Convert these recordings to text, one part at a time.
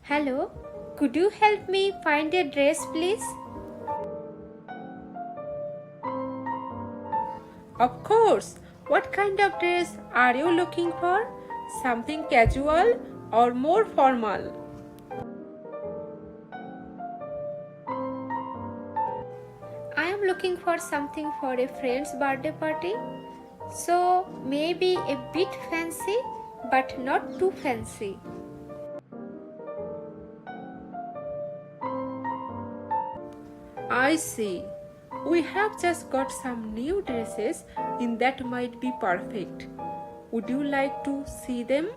Hello, could you help me find a dress, please? Of course. What kind of dress are you looking for? Something casual or more formal? I am looking for something for a friend's birthday party. So maybe a bit fancy, but not too fancy. I see. We have just got some new dresses in that might be perfect. Would you like to see them?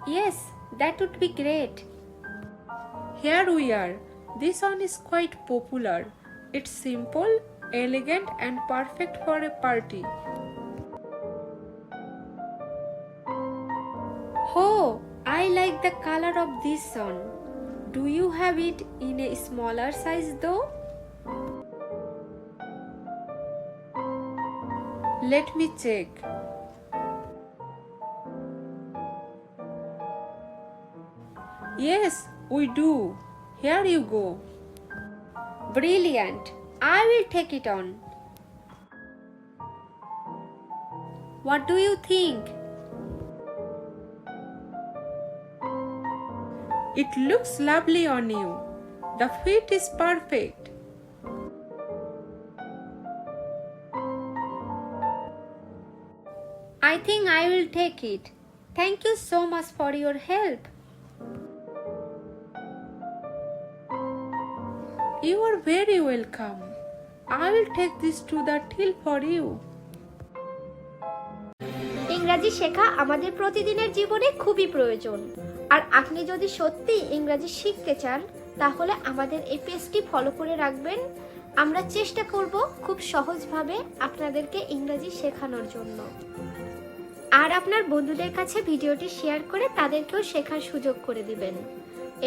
Yes, that would be great. Here we are. This one is quite popular. It's simple, elegant, and perfect for a party. Oh, I like the color of this one. Do you have it in a smaller size though? Let me check. Yes, we do. Here you go. Brilliant. I will take it on. What do you think? It looks lovely on you. The fit is perfect. I think I will take it. Thank you so much for your help. You are very welcome. I will take this to the till for you. ইংরাজি শেখা আমাদের প্রতিদিনের জীবনে খুবই প্রয়োজন। আর আপনি যদি সত্যি ইংরাজি শিখতে চান তাহলে আমাদের এই পেজটি ফলো করে রাখবেন। আমরা চেষ্টা করব খুব সহজভাবে আপনাদেরকে ইংরাজি শেখানোর জন্য। আর আপনার বন্ধুদের কাছে ভিডিওটি শেয়ার করে তাদেরকেও শেখার সুযোগ করে দিবেন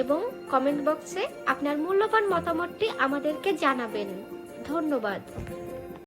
এবং কমেন্ট বক্সে আপনার মূল্যবান মতামতটি আমাদেরকে জানাবেন। ধন্যবাদ।